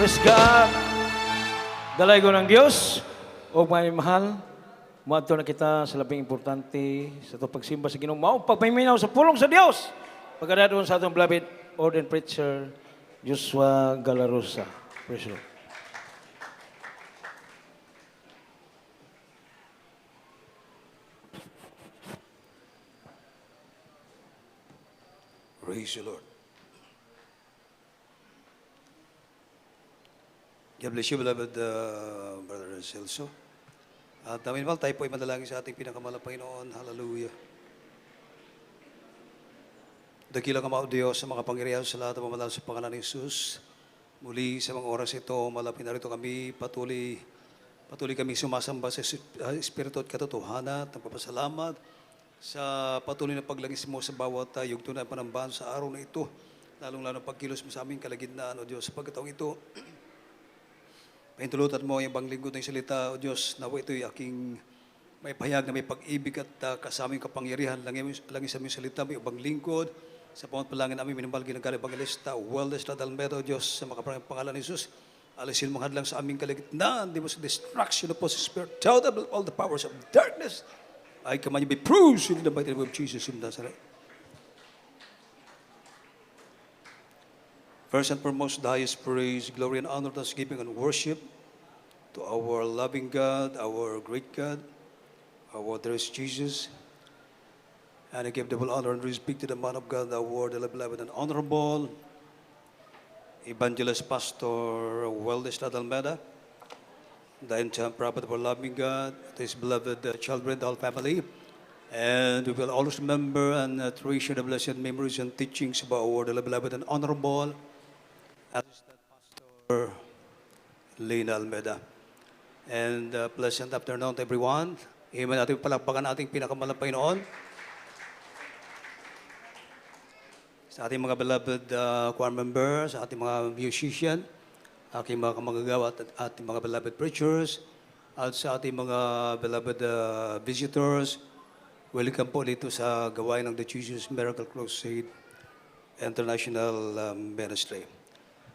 Praise God. Dalay ko ng Diyos. O mga mahal, muadto na kita sa labing importante sa itong pagsimba sa Ginoo. Mao pagpahiminaw sa pulong sa Diyos. Pagkadadon sa atong beloved ordained preacher, Joshua Galarosa. Praise God. Praise the Lord. God bless you, beloved Brother Celso. At namin tayo po ay manalangin sa ating pinakamalang Panginoon. Hallelujah. Dakilang Ama o Diyos sa mga pangyarihan sa lahat ng pamamal sa pangalan ni Jesus. Muli sa mga oras ito, malapit na rito kami, patuloy kami sumasamba sa Espiritu at katotohanan at nagpapasalamat sa patuloy na paglangis mo sa bawat yugto na panambahan sa araw na ito, lalong-lalo pagkilos mo sa aming kalagitnaan, O Diyos. Sa pagkataong ito, paintulutan mo yung banglingkod ng salita, O Diyos, nawa ito'y aking may pahayag na may pag-ibig at kasaming kapangyarihan. Langis sa aming salita, may ubang lingkod. Sa pangalangin namin, minamahal ginagaling Evangelista, Wellness na Dalmedo, O Diyos, sa mga pangalan ni Jesus. Alisin mong hadlang sa aming kalagitnaan, di mo sa destruction of the Spirit, out of all the powers of darkness. I command you be bruised in the mighty name of Jesus of Nazareth. First and foremost, the highest praise, glory, and honor, thanksgiving, and worship to our loving God, our great God, our dearest Jesus. And I give double honor and respect to the man of God, our beloved and honorable Evangelist Pastor Wellness Almeida, the entire prophet of our loving God, his beloved children, the whole family. And we will always remember and treasure the blessed memories and teachings of our beloved and honorable Assistant Pastor Lena Almeida. And pleasant afternoon to everyone. Amen. Ating palakpakan ating pinakamalang Panginoon. Sa ating mga beloved choir members, sa ating mga musician, aking mga kamagagawa at ating mga beloved preachers, at sa ating mga beloved visitors, welcome po dito sa gawain ng The Jesus Miracle Crusade International Ministry.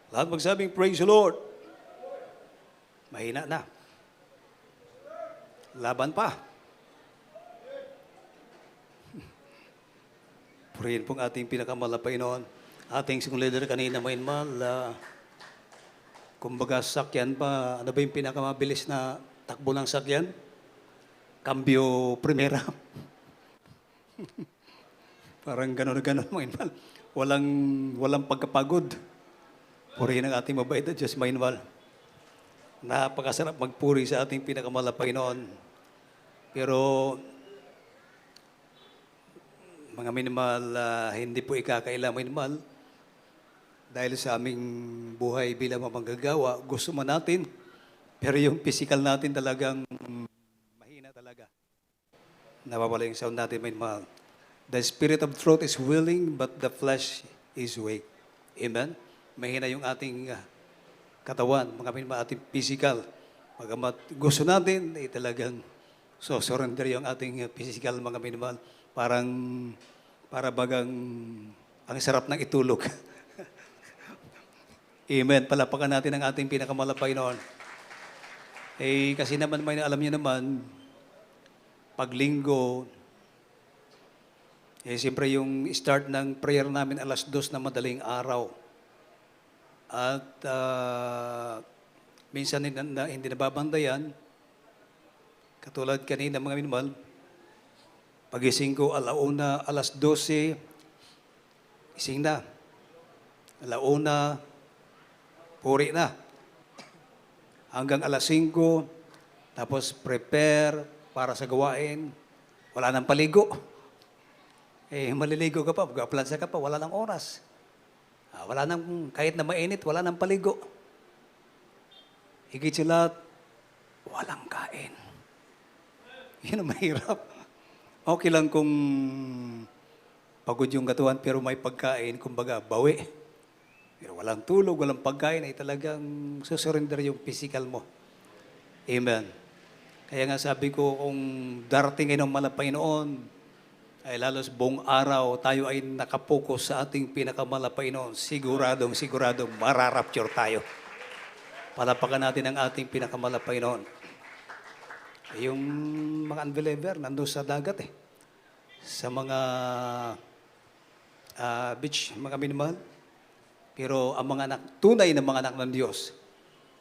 Lahat magsabing, praise the Lord. Mahina na. Laban pa. Purihin pong ating pinakamalapay Panginoon. Ating sing leader kanina, mainmal, kumbaga sakyan pa, ano ba yung pinakamabilis na takbo ng sakyan? Cambio primera. Parang gano'n, mainmal. Walang pagkapagod. Purihin ang ating mabait na Diyos, mainmal. Napakasarap magpuri sa ating pinakamalapay Panginoon. Pero mga minimal, hindi po ikakaila minimal dahil sa aming buhay bilang mamanggagawa, gusto man natin, pero yung physical natin talagang mahina talaga. Nawawala yung sound natin minimal. The spirit of truth is willing, but the flesh is weak. Amen? Mahina yung ating katawan, mga minimal, ating physical. Magamat gusto natin, talagang surrender yung ating physical, mga minimal. Para bagang ang sarap ng itulog. Amen. Palapakan natin ang ating pinakamalapay noon. Kasi naman may alam niyo naman, pag linggo, siyempre yung start ng prayer namin 2:00 na madaling araw. At minsan hindi nababantayan, katulad kanina mga minimal, pagising ko, 12:00, ising na. 1:00, puri na. Hanggang 5:00, tapos prepare para sa gawain. Wala nang paligo. Maliligo ka pa, mag-aplansa ka pa, wala nang oras. Wala nang, kahit na mainit, wala nang paligo. Higit sila, walang kain. Yun ang mahirap. Okay lang kung pagod yung katawan pero may pagkain, kumbaga bawi. Pero walang tulog, walang pagkain ay talagang susurrender yung physical mo. Amen. Kaya nga sabi ko, kung darating ngayon ang Panginoon, ay lalos buong araw tayo ay nakapokus sa ating pinakamalapay noon, siguradong mararapture tayo. Palapakan natin ang ating pinakamalapay noon. Yung mga unbeliever, nandun sa dagat eh. Sa mga beach, mga minimahal. Pero ang mga anak, tunay na mga anak ng Diyos,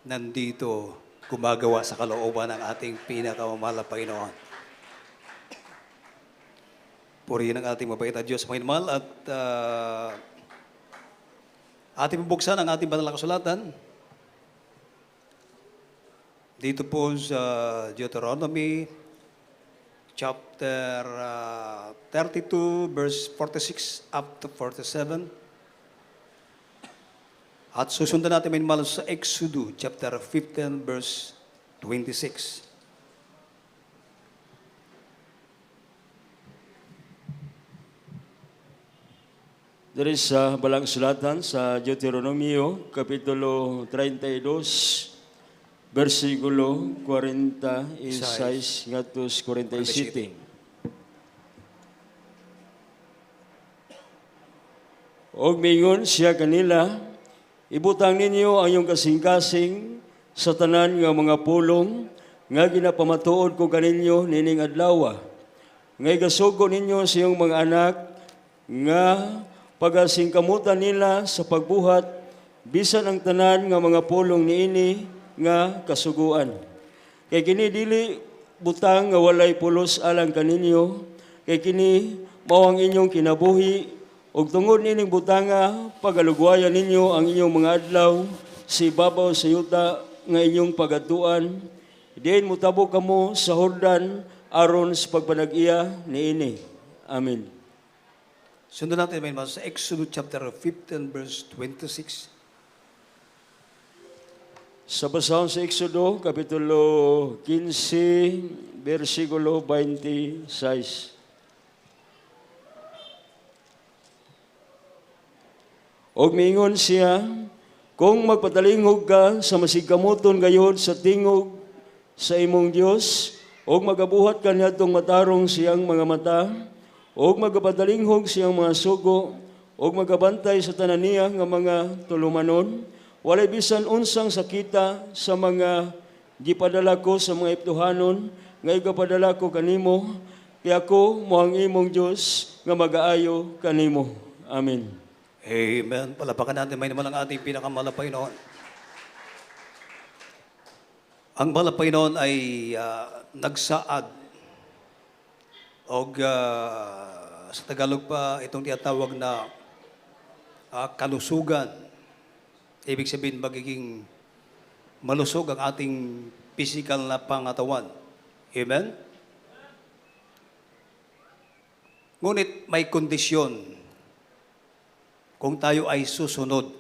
nandito gumagawa sa kalooban ng ating pinakamamahal noon. Purihin ang ating mabait na Diyos, mga minimahal. At ating bubuksan ang ating banal na kasulatan. Dito po sa Deuteronomy chapter 32 verse 46 up to 47. At susundan natin may mahal sa Exodus chapter 15 verse 26. Dari sa Balang Sulatan sa Deuteronomio, Kapitulo 32, versikulo 46 ngatos 47. Og mingon siya kanila, ibutang ninyo ang iyong kasing-kasing sa tanan nga mga pulong nga ginapamatuod ko kaninyo nining adlaw. Nga igasugo ninyo sa iyong mga anak nga pagasingkamutan nila sa pagbuhat bisan ang tanan nga mga pulong niini nga kasuguan. Kay kini dili butang nga walay pulos alang kaninyo, kay kini mao ang inyong kinabuhi, ug tungod nining butanga pagalugwayan ninyo ang inyong mga adlaw sa ibabaw sa yuta nga inyong pagatuan. Diin mutabo kamo sa Jordan aron sa pagpanag-iya niini. Amen. Sundan natin may mahal sa Exodus chapter 15 verse 26. Sa basahon sa Exodo, Kapitulo 15, versikulo 26. Og miingon siya, kung magpatalingog ka sa masigkamuton gayod sa tingog sa imong Dios, og magabuhat ka niadtong matarong siyang mga mata, og magapatalingog siyang mga sugo, og magabantay sa tanan niya nga mga tulumanon, walay bisan unsang sakita sa mga gipadala ko sa mga Eptuhanon, nga igapadala ko kanimo, kaya ako mo ang imong Diyos nga mag-aayo kanimo. Amen. Amen. Palapakan natin may naman ang ating pinakamalapay noon. Ang malapay noon ay nagsaad. O sa Tagalog pa, itong tinatawag na kalusugan. Ibig sabihin, magiging malusog ang ating physical na pangatawan. Amen? Ngunit may kondisyon kung tayo ay susunod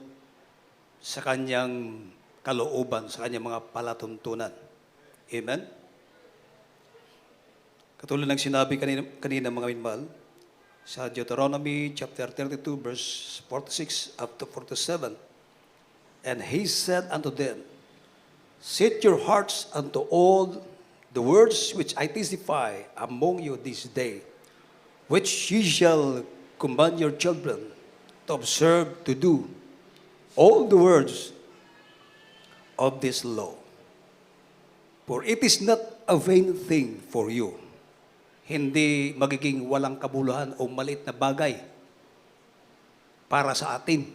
sa kanyang kalooban, sa kanyang mga palatuntunan. Amen? Katulad ng sinabi kanina mga minmahal, sa Deuteronomy chapter 32 verse 46 up to 47, and he said unto them, set your hearts unto all the words which I testify among you this day, which ye shall command your children to observe to do all the words of this law. For it is not a vain thing for you. Hindi magiging walang kabuluhan o maliit na bagay para sa atin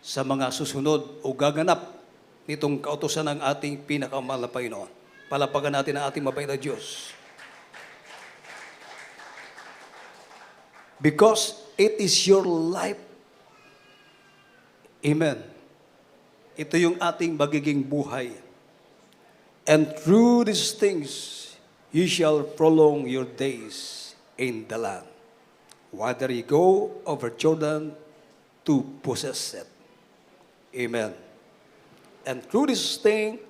sa mga susunod o gaganap nitong kautusan ng ating pinakamalapay noon. Palapagan natin ang ating mabait na Diyos. Because it is your life. Amen. Ito yung ating magiging buhay. And through these things, you shall prolong your days in the land, whether you go over Jordan to possess it. Amen. And through this thing,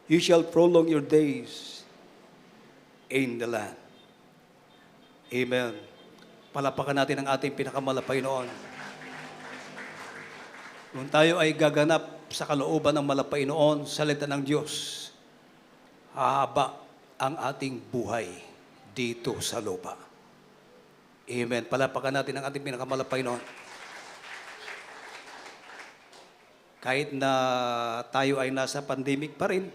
you shall prolong your days in the land. Amen. Palapakan natin ang ating pinakamalapay noon. Kung tayo ay gaganap sa kalooban ng malapay noon, salita ng Diyos, hahaba ang ating buhay dito sa lupa. Amen. Palapakan natin ang ating pinakamalapay noon. kahit na tayo ay nasa pandemic pa rin,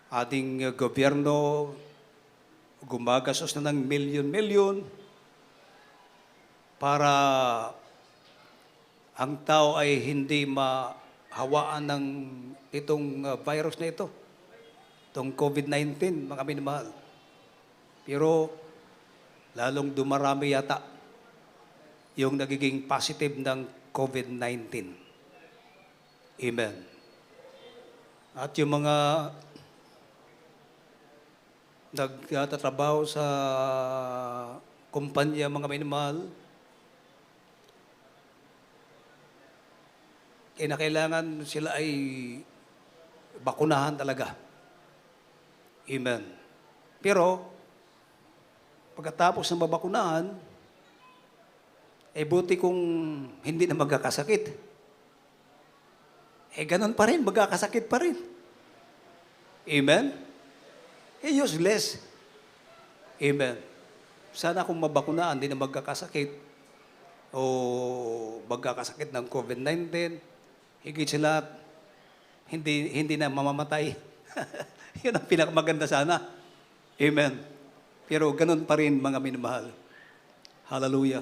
ating gobyerno gumagastos na ng milyon-milyon para ang tao ay hindi mahawaan ng itong virus na ito, itong COVID-19, mga minamahal. Pero lalong dumarami yata yung nagiging positive ng COVID-19. Amen. At yung mga nagtatrabaho sa kumpanya, mga minamahal, kinakailangan sila ay bakunahan talaga. Amen. Pero, pagkatapos ng mabakunahan, buti kung hindi na magkakasakit. Ganun pa rin, magkakasakit pa rin. Amen? Useless. Amen. Sana kung mabakunahan, hindi na magkakasakit o magkakasakit ng COVID-19, higit sa lahat, hindi na mamamatay. Yun ang pinakamaganda sana. Amen. Pero ganun pa rin, mga minamahal. Hallelujah.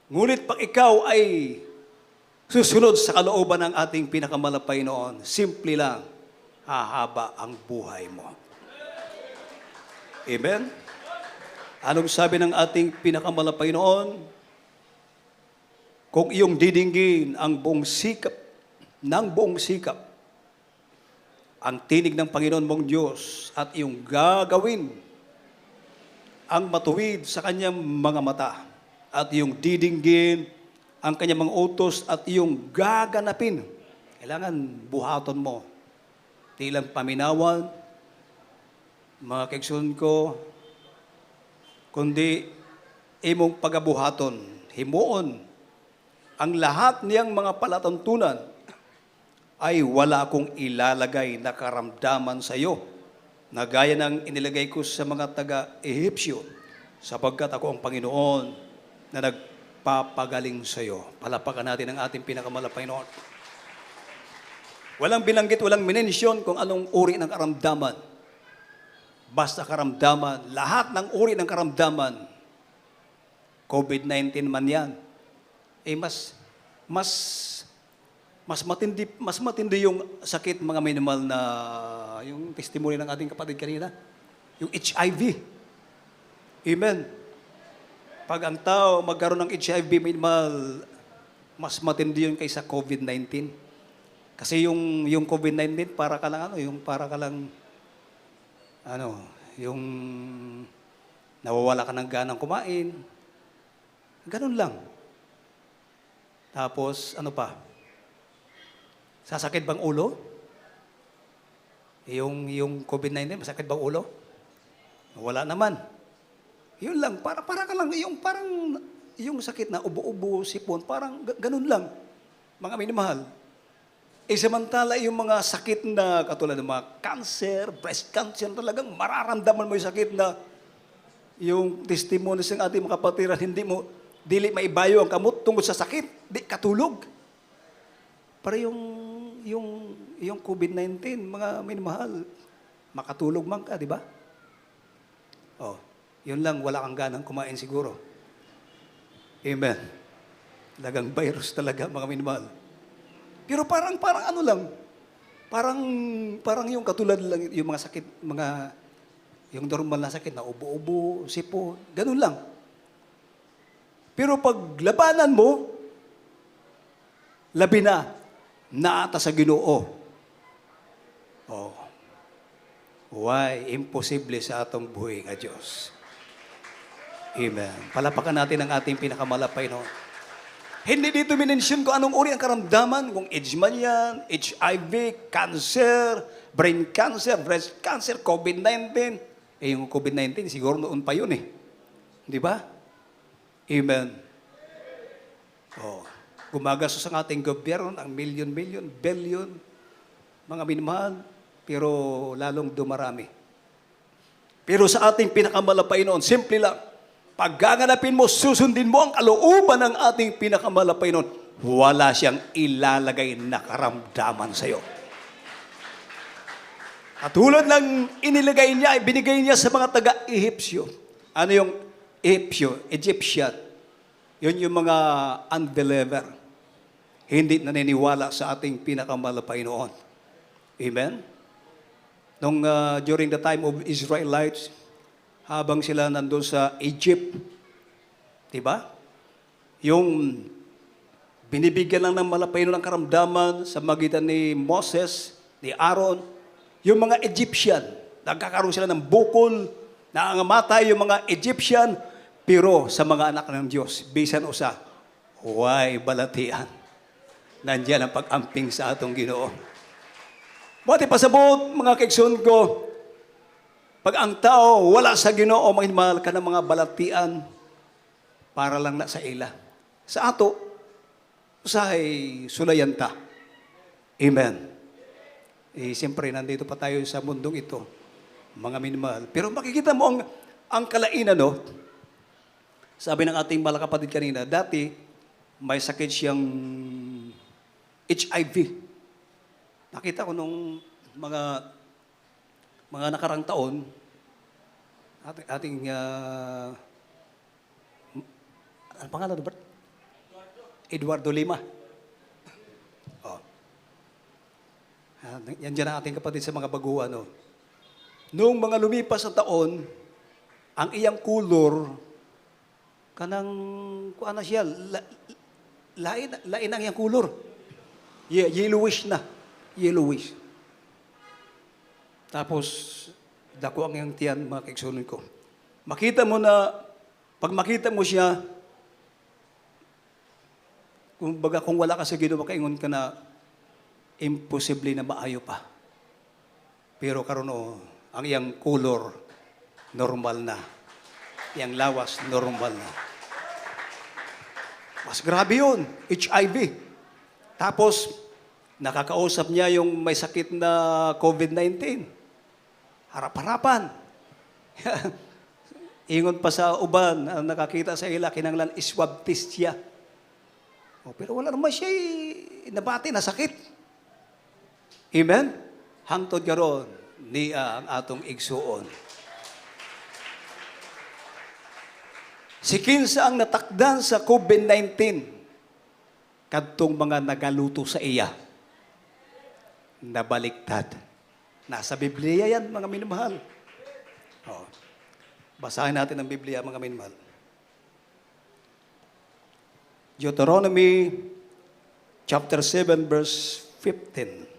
Ngunit pag ikaw ay susunod sa kalooban ng ating pinakamalapay noon, simple lang, hahaba ang buhay mo. Amen? Anong sabi ng ating pinakamalapay noon? Kung iyong didinggin ang buong sikap, ang tinig ng Panginoon mong Diyos at iyong gagawin ang matuwid sa kanyang mga mata at iyong didinggin ang kanyang mga utos at iyong gaganapin. Kailangan buhaton mo. Di lang paminawan, mga kaigsoon ko, kundi imong pagabuhaton, himuon, ang lahat niyang mga palatuntunan ay wala akong ilalagay na karamdaman sa iyo na gaya ng inilagay ko sa mga taga-Ehipsyo sapagkat ako ang Panginoon na nagpapagaling sa iyo. Palapakan natin ang ating pinakamalapay noon. Walang binanggit, walang minensyon kung anong uri ng karamdaman. Basta karamdaman, lahat ng uri ng karamdaman, COVID-19 man yan, mas matindi yung sakit, mga minimal na yung testimony ng ating kapatid kanina, yung HIV. Amen. Pag ang tao magkaroon ng HIV, minimal, mas matindi yun kaysa COVID-19. Kasi yung COVID-19 para ka lang yung nawawala ka ng ganang kumain. Ganun lang. Tapos, ano pa? Sasakit bang ulo? Yung COVID-19, masakit bang ulo? Wala naman. Yun lang, para ka lang, yung sakit na ubo-ubo, sipon, parang ganun lang. Mga minamahal. Samantala yung mga sakit na katulad ng mga cancer, breast cancer, talagang mararamdaman mo yung sakit na yung testimonies ng ating mga kapatiran, dili maibayo ang kamot tungkol sa sakit, di katulog. Para yung COVID-19, mga minamahal, makatulog man ka, di ba? Yun lang, wala kang ganang kumain siguro. Amen. Talagang virus talaga, mga minamahal. Pero parang ano lang, parang yung katulad lang, yung mga sakit, yung normal na sakit na ubo-ubo, sipon, ganun lang. Pero pag labanan mo, labi na, naata sa Ginoo. Why? Imposible sa atong buhay nga Diyos. Amen. Palapakan natin ang ating pinakamalapay noon. Hindi dito minensyon kung anong uri ang karamdaman, kung AIDS man yan, HIV, cancer, brain cancer, breast cancer, COVID-19. Yung COVID-19, siguro noon pa yun Di ba? Amen. Gumagastos ang ating gobyerno ng milyon, billion, mga minamahal, pero lalong dumarami. Pero sa ating pinakamalapay noon, simple lang, pagganganapin mo, susundin mo ang kalooban ng ating pinakamalapay noon. wala siyang ilalagay na karamdaman sa iyo. At tulad ng inilagay niya, binigay niya sa mga taga-Ehipsyo. Ano yung Egyptian? Yun yung mga unbeliever. Hindi naniniwala sa ating pinakamalapay noon. Amen? During the time of Israelites, habang sila nandun sa Egypt, diba? Yung binibigyan lang ng malapay ng karamdaman sa magitan ni Moses, ni Aaron, yung mga Egyptian, nagkakaroon sila ng bukol, nangangamatay yung mga Egyptian, pero sa mga anak ng Diyos, bisan usa, huwag balatian. Nandiyan ang pag-amping sa atong Ginoo. Buti pasabot, mga kaigsoon ko, pag ang tao wala sa Ginoo, mahal ka ng mga balatian, para lang na sa ila. Sa ato, usahay sulayan ta. Amen. Siyempre, nandito pa tayo sa mundong ito, mga minimahal. Pero makikita mo ang kalainan, no? Sabi ng ating mga kapatid kanina, dati, may sakit siyang HIV. Nakita ko nung mga nakarang taon, ating ano pangalan, Bert? Eduardo Lima. Oh. Yan dyan ang ating kapatid sa mga baguhan. No? Noong mga lumipas na taon, ang iyang kulor, kanang, kuana siya, lain ang iyang kulor. Yellowish na. Yellowish. Tapos, dako ang iyang tiyan, mga kaigsunon ko. Makita mo na, pag makita mo siya, kung wala ka sa Ginoo, makaingon ka na, imposible na maayo pa. Pero karon ang iyang color, normal na. Iyang lawas, normal na. Mas grabe yun, HIV. Tapos, nakakausap niya yung may sakit na COVID-19. Harap-harapan. Ingon pa sa uban, nakakita sa ila, kinanglan iswab test siya. Pero wala naman siya nabati na sakit. Amen? Hangtod karon niya ang atong igsuon. Si kinsa ang natakdan sa COVID-19 kadtong mga nagaluto sa iya. Nabaliktad. Nasa Biblia yan, mga minamahal. Basahin natin ang Biblia, mga minamahal. Deuteronomy chapter 7 verse 15.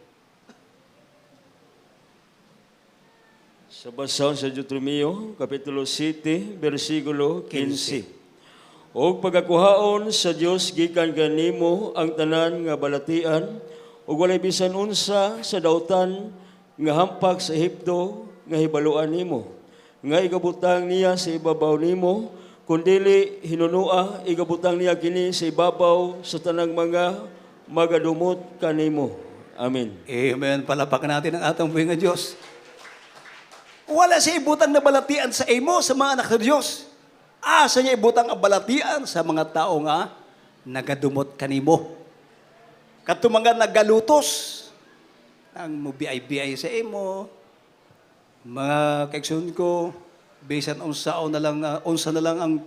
Sa basahon sa Deuteronomio, Kapitulo 7, versikulo 15. O pagakuhaon sa Dios gikan kanimo ang tanan nga balatian, ug walay bisan unsa sa dautan nga hampak sa Ehipto nga hibaluan nimo, nga igabutang niya sa ibabaw nimo, kundili hinunua, igabutang niya kini sa ibabaw sa tanang mga magadumot kanimo. Amen. Amen. Palapakan natin ang atong buhay nga Diyos. Wala siya ibutang na balatian sa imo, sa mga anak ng Diyos. Asa niya ibutang ang balatian sa mga tao nga nagadumot kanimo. Kato mga nagalutos, ang mubiay-biay sa imo, mga kaigsoon ko, bisan unsa na lang ang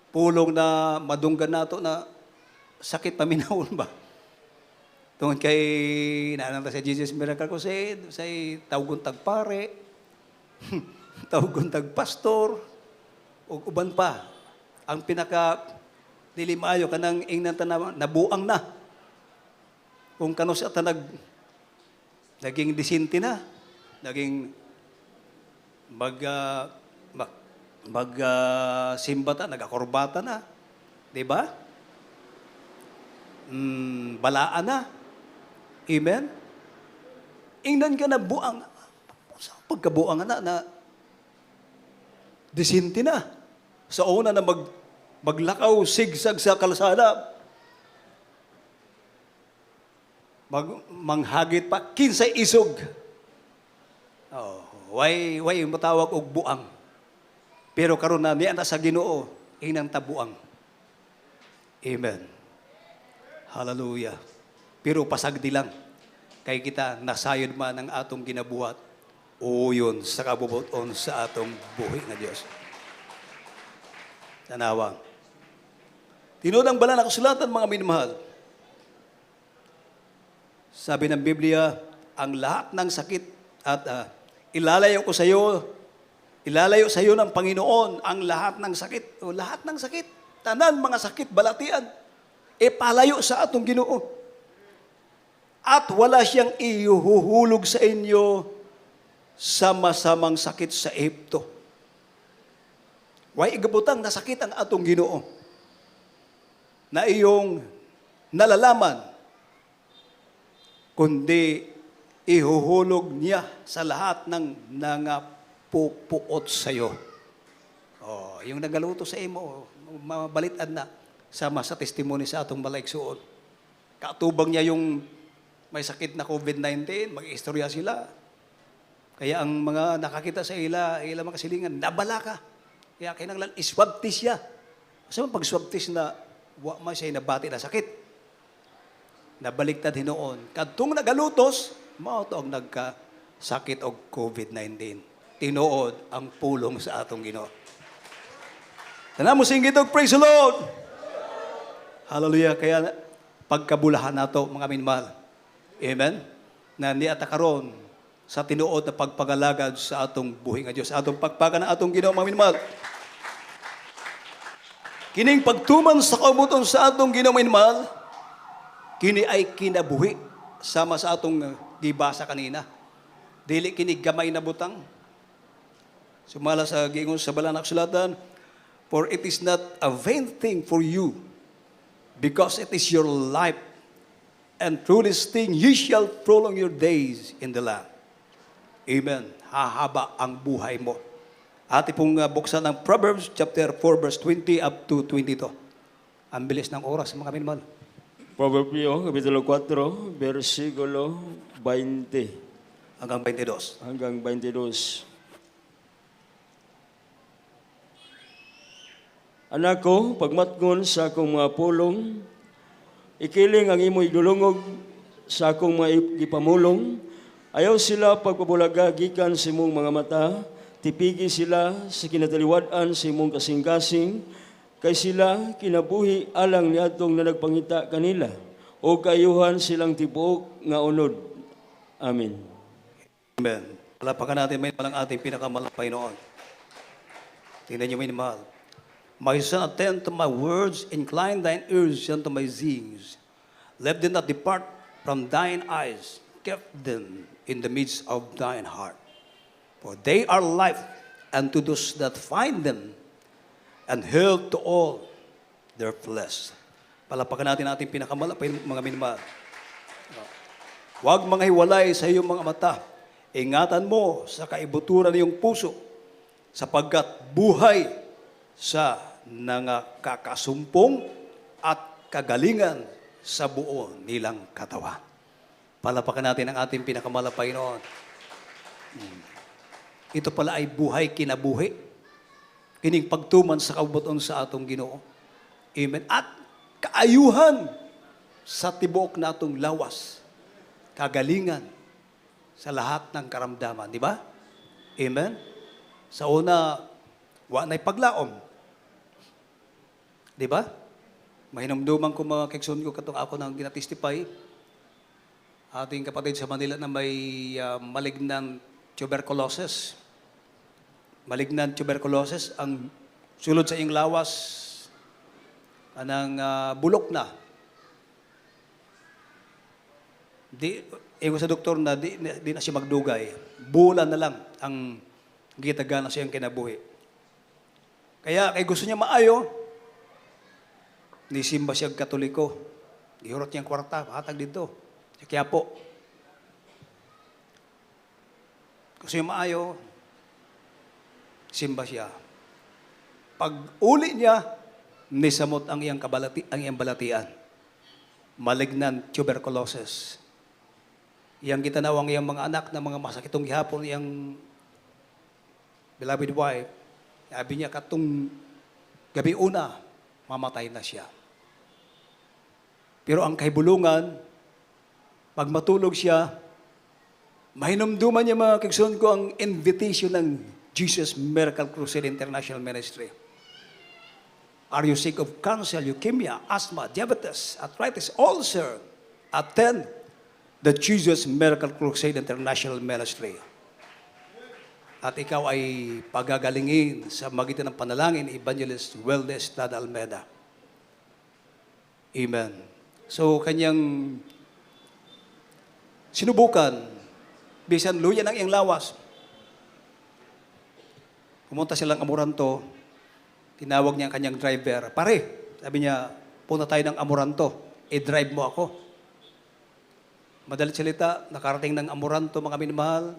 pulong na madunggan nato na sakit paminahon ba? Tungod kay naananta sa Jesus Miracle Crusade, say tawgon tagpare, tawgon tagpastor, ug uban pa. Ang pinaka dilimayo kanang ingnan ta nabuang na. Kung kano sa naging disinti na, naging simbata, nagakorbata na. 'Di ba? Balaan na. Amen? Ingnan ka na buang. Pagkabuang na disinti na. Sa una na maglakaw, sigsag sa kalsada. Manghagit pa, kinsay isog. Way matawag og buang. Pero karon na niya na sa Ginoo, inang tabuang. Amen. Hallelujah. Pero pasagdi lang. Kay kita nasayod man ang atong ginabuhat. O yun sa kabubuton sa atong buhi nga Diyos. Tanawang. Tinuod ang banal na kasulatan, mga minamahal. Sabi ng Biblia, ang lahat ng sakit at ilalayo sa iyo ng Panginoon ang lahat ng sakit. O lahat ng sakit. Tanan mga sakit, balatian. Palayo sa atong Ginoo. At wala siyang ihuhulog sa inyo sa masamang sakit sa Ehipto. Way igabutang nasakit ang atong Ginoo na iyong nalalaman, kundi ihuhulog niya sa lahat ng nangapupuot sa iyo. Oh, yung nagaluto sa imo, mabalitan na sama sa testimony sa atong balaigsuon. Katubang niya yung may sakit na COVID-19, mag-istorya sila. Kaya ang mga nakakita sa ila makasilingan, nabala ka. Kaya kinanglan, iswab test siya. Kasi pag swab test na, wa man siya nabati na sakit. Nabaliktad hinoon. Kadtong nagalutos, mao to ang nagkasakit og COVID-19. Tinuod ang pulong sa atong Ginoo. Tanamo singgit og praise the Lord. Hallelujah. Kaya pagkabulahan nato mga minmahal. Amen. Na niata karon sa tinuod na pagpagalagad sa atong buhi nga Dios, atong pagpaga na atong Ginoo mga minmahal. Kining pagtuman sa kabuton sa atong Ginoo mga minmahal, kini ay kinabuhi sama sa atong gibasa kanina. Dili kini gamay na butang. Sumala sa giingon sa banal na kasulatan, for it is not a vain thing for you, because it is your life, and through this thing ye shall prolong your days in the land. Amen. Hahaba ang buhay mo. Ati pong buksan ng Proverbs chapter 4 verse 20 up to 22. Ang bilis ng oras mga minmahal. Proverbio, Kapitulo 4, versikulo 20 Hanggang 22. hanggang 22. Anak ko, pagmatngon sa akong mga pulong, ikiling ang imo'y dulungog sa akong mga ipamulong, ayaw sila pagpabulaga gikan sa imong mga mata, tipigi sila sa kinataliwadan sa imong kasing-kasing, kay sila kinabuhi alang ni atong na nagpangita kanila, o kayuhan silang tibuok nga unod. Amen. Amen. Palapakan natin may palang ating pinakamalapay noon. Tingnan niyo minmahal. My son, attend to my words, incline thine ears unto my sayings. Let them not depart from thine eyes, keep them in the midst of thine heart. For they are life unto those that find them, and health to all their flesh. Palapakan natin ating pinakamalapay mga minmahal. Huwag mga hiwalay sa iyong mga mata. Ingatan mo sa kaibuturan ng iyong puso, sapagkat buhay sa nangakakasumpong at kagalingan sa buo nilang katawan. Palapakan natin ang ating pinakamalapay noon. Ito pala ay buhay kinabuhi. Kining pagtuman sa kabuton sa atong Ginoo. Amen. At kaayuhan sa tibuok natong lawas. Kagalingan sa lahat ng karamdaman. Di ba? Amen. Sa una, wa na'y paglaom. Di ba? Mahinumduman ko mga kekson ko katong ako nang ginatistify. Ating kapatid sa Manila na may malignant tuberculosis. Malignant tuberculosis, ang sulod sa iyong lawas, anang bulok na. Ingon sa doktor na di na siya magdugay. Bulan na lang ang gitagana sa iyang kinabuhi. Kaya kay gusto niya maayo, nisimba siya katoliko. Ihurot niyang kwarta, hatag dito. Kaya po, gusto niya maayo, simba siya. Pag uli niya, nisamot ang iyang balatian. Malignant tuberculosis. Iyang gitanaw ang iyang mga anak na mga masakitong gihapon, iyang beloved wife. Sabi niya, katong gabi una, mamatay na siya. Pero ang kahibulungan, pag matulog siya, mahinumduman niya mga kigsoon ko ang invitation ng Jesus Miracle Crusade International Ministry. Are you sick of cancer, leukemia, asthma, diabetes, arthritis, ulcer? Attend the Jesus Miracle Crusade International Ministry. At ikaw ay pagagalingin sa magitan ng panalangin, Evangelist Weldes Tada Almeda. Amen. So, kanyang sinubukan, bisan luya ng iyang lawas. Pumunta silang Amoranto, tinawag niya ang kanyang driver. Pare, sabi niya, punta tayo ng Amoranto, i-drive mo ako. Madalit salita, nakarating ng Amoranto, mga minamahal,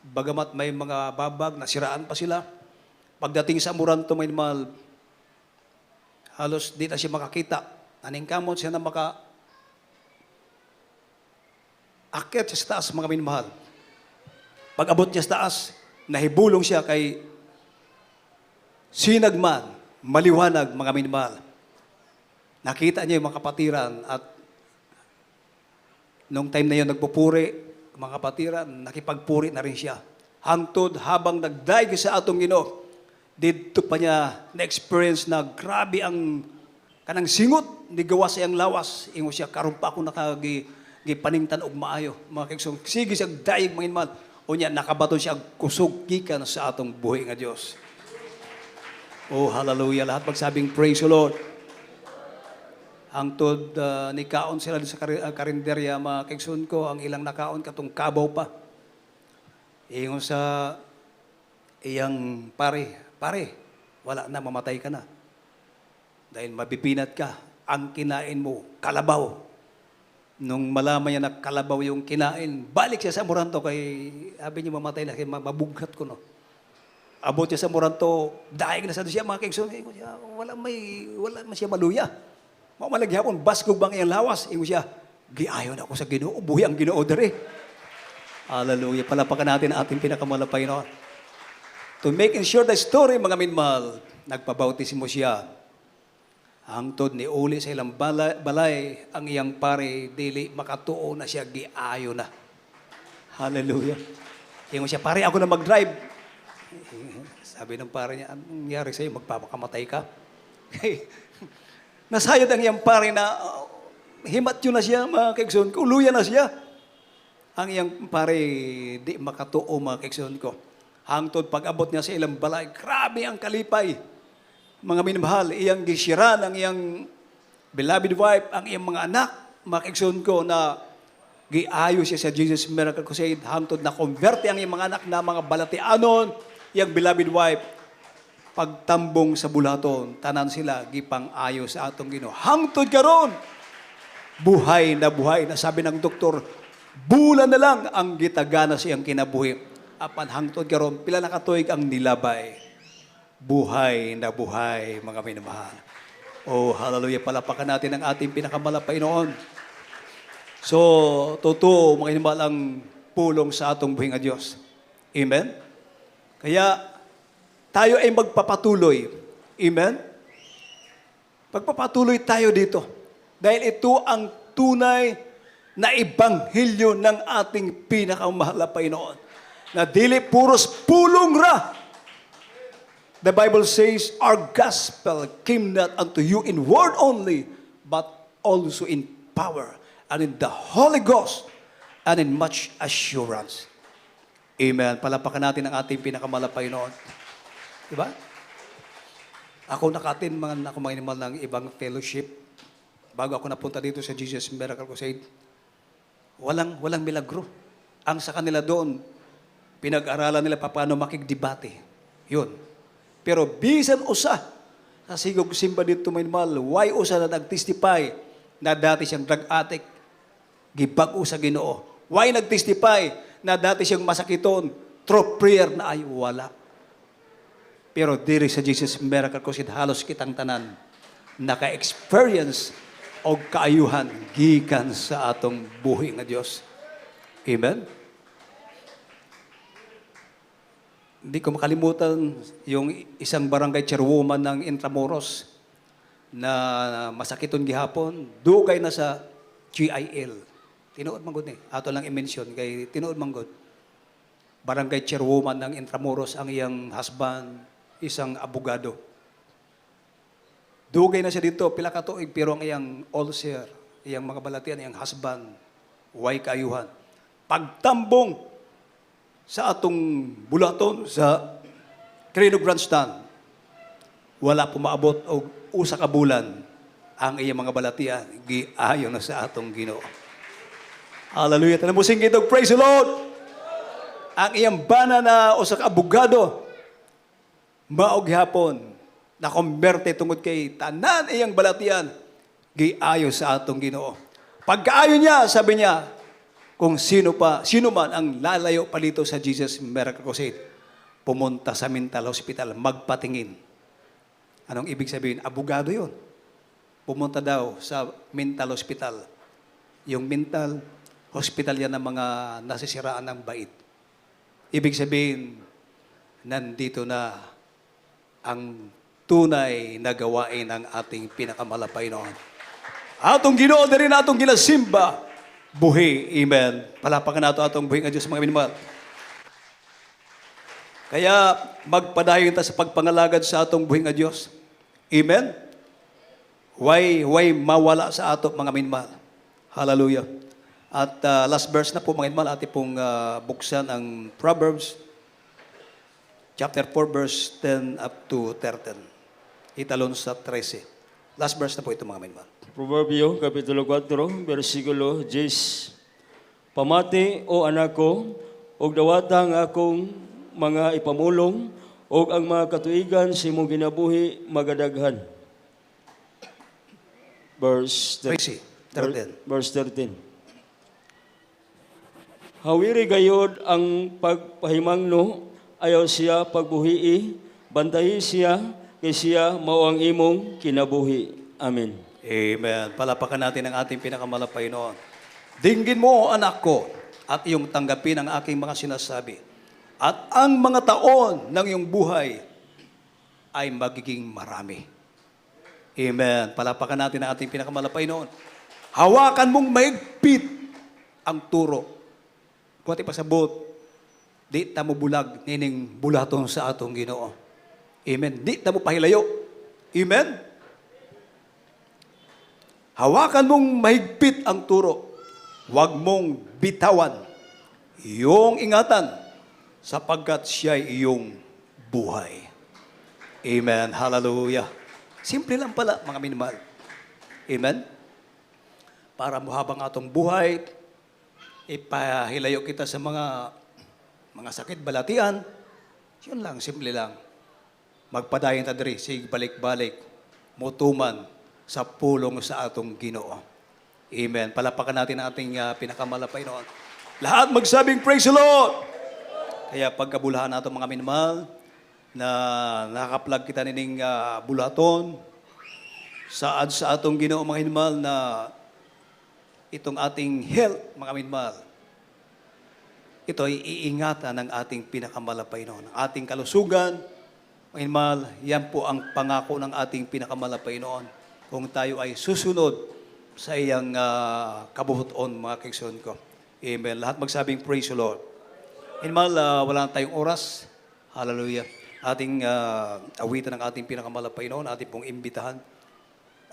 bagamat may mga babag, nasiraan pa sila. Pagdating sa Amoranto, may minamahal, halos di na siya makakita. Naningkamot siya na akyat siya sa taas, mga minamahal. Pag abot niya sa taas, nahibulong siya kay sinagman, maliwanag, mga minamahal. Nakita niya yung mga kapatiran at nung time na yun, nagpupuri, mga kapatiran, nakipagpuri na rin siya. Hangtod habang nagdaig sa atong Ginoo, dito pa niya na-experience na grabe ang kanang singot, ni gawa sa iyang lawas. Ingo siya, karon pa ako paningtan og maayo. Mga kaigsoon, sige siya daig mga inman. O niya, nakabaton siya kusog gikan sa atong buhay nga Diyos. Oh, hallelujah. Lahat magsabing praise the Lord. Hangtod ni kaon sila sa karinderya, mga kaigsoon ko, ang ilang nakaon katong kabaw pa. Ingon sa iyang pare, wala na, mamatay ka na. Dahil mabipinat ka, ang kinain mo, kalabaw. Nung malaman niya na kalabaw yung kinain, balik siya sa Amoranto kay, sabi niya mamatay na, kaya mabughat ko, no. Abot siya sa Amoranto, daig na sa siya, mga kaigsoon, wala man siya maluya. Mamalaghapon, baskog bang iyang lawas? Ingo siya, giayon ako sa Ginoo, buhi ang Ginoo dere. Hallelujah, palapakan natin ang ating pinakamalapay noon. To make sure the story, mga minmahal, nagpabautismo siya. Hangtod ni uli sa ilang balay, ang iyang pare, dili makatuo na siya, giayo na. Hallelujah. Ingo siya, pare, ako na mag-drive. Sabi ng pare niya, anong nangyari sa'yo? Magpapakamatay ka? Nasayod ang iyang pare na himat yun na siya, mga kaigsoon ko. Uluyan na siya. Ang iyang pare, di makatuo, mga kaigsoon ko. Hangtod pag-abot niya sa ilang balay, grabe ang kalipay. Mga minamahal, iyang gisira ng iyang beloved wife, ang iyang mga anak, mga kaigsoon ko, na giayo siya sa Jesus Miracle Crusade. Hangtod na converte ang iyang mga anak na mga balatianon, iyang beloved wife. Pagtambong sa bulaton, tanan sila, gipang ayo sa atong Ginoo. Hangtod karon, buhay na sabi ng doktor, bulan na lang ang gitagana siyang kinabuhi. Apan hangtod karon, pila nakatuig ang nilabay. Buhay, mga minamahal. Oh, hallelujah, palapakan natin ang ating pinakamalapay noon. So, totoo, mga minamahal, ang pulong sa atong buhay nga Diyos. Amen? Kaya, tayo ay magpapatuloy. Amen? Magpapatuloy tayo dito. Dahil ito ang tunay na ebanghelyo ng ating pinakamahal na Panginoon. Na dili puros pulong ra. The Bible says, our gospel came not unto you in word only, but also in power, and in the Holy Ghost, and in much assurance. Amen. Palapakan natin ang ating pinakamalapay noon. Diba? Ako nakatin mga inimal ng ibang fellowship. Bago ako napunta dito sa Jesus Miracle Crusade, walang milagro. Ang sa kanila doon, pinag-aralan nila paano makigdebate. Yun. Pero bisan usa, sa sigog simba dito may mal, why usa na nag-testify na dati siyang drug addict, gibag-o sa Ginoo. Why nag-testify na dati siyang masakiton, through prayer na ay wala. Pero diri sa Jesus Miracle Crusade, halos kitang tanan, naka-experience o kaayuhan gikan sa atong buhi nga Diyos. Amen? Hindi ko makalimutan yung isang barangay chairwoman ng Intramuros na masakiton gihapon, dugay na sa GIL. Tinuod man gud ni. Ato lang i-mention kay tinuod man gud. Barangay chairwoman ng Intramuros ang iyang husband, isang abogado. Dugay na siya dito, pila ka tuig, pero ang iyang ulcer, iyang mga balatian, iyang husband, way kaayuhan. Pagtambong sa atong bulaton sa Crino Grandstand, wala pumaabot og usa ka bulan ang iyang mga balatian, giayo na sa atong Ginoo. Hallelujah. Tanambusing kitog, praise the Lord! Ang iyang bana na usa ka abogado, maog hapon, na konberte tungod kay tanan iyang balatian, giayo sa atong Ginoo. Pagkaayo niya, sabi niya, kung sino man ang lalayo palito sa Jesus Miracle Crusade, pumunta sa mental hospital, magpatingin. Anong ibig sabihin? Abogado yun. Pumunta daw sa mental hospital. Yung mental hospital yan ng mga nasisiraan ng bait. Ibig sabihin, nandito na ang tunay na gawain ng ating pinakamalapay noon. Atong Ginoo na rin atong ginasimba. Buhi. Amen. Palapakan nato atong buhi nga Diyos mga minamahal. Kaya magpadayon ta sa pagpangalagad sa atong buhi nga Diyos. Amen. Way mawala sa ato mga minamahal. Hallelujah. At last verse na po mga minamahal, ating pong buksan ang Proverbs chapter 4 verse 10 up to 13. Italon sa 13. Last verse na po ito mga minamahal. Proverbio, Kapitulo 4, versikulo 10. Pamati, o anak ko, og dawatang akong mga ipamulong, og ang mga katuigan sa imong ginabuhi magadaghan. Verse 13. Verse 13. Hawiri gayod ang pagpahimangno, ayaw siya pagbuhii, bantayi siya, kay siya mao ang imong kinabuhi. Amen. Amen. Palapakan natin ang ating pinakamalapay noon. Dinggin mo, anak ko, at iyong tanggapin ang aking mga sinasabi. At ang mga taon ng iyong buhay ay magiging marami. Amen. Palapakan natin ang ating pinakamalapay noon. Hawakan mong maigpit ang turo. Kung ati pasabot, di ta mo bulag nining bulaton sa atong Ginoo. Amen. Di ta mo pahilayo. Amen. Hawakan mong mahigpit ang turo. Huwag mong bitawan. Iyong ingatan sapagkat siya'y iyong buhay. Amen. Hallelujah. Simple lang pala, mga minamahal. Amen. Para muhabang atong buhay, ipahilayo kita sa mga sakit balatian. Yun lang, simple lang. Magpadayon ta diri, sig balik-balik, mutuman sa pulong sa atong Ginoo. Amen. Palapakan natin ang ating pinakamalapay noon. Lahat magsabing praise the Lord. Kaya pagkabulahan nato mga minamahal, na nakaplag kita nining bulaton sa atong Ginoo mga minamahal, na itong ating health mga minamahal, ito ay iingatan ng ating pinakamalapay noon. Ang ating kalusugan, mga minamahal, yan po ang pangako ng ating pinakamalapay noon. Kung tayo ay susunod sa iyang kabuhaton, mga kaigsoon ko. Amen. Lahat magsabing praise the Lord. Minamahal, wala na tayong oras. Hallelujah. Ating awitan ng ating pinakamalapay noon, ating pong imbitahan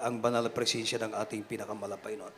ang banal na presensya ng ating pinakamalapay noon.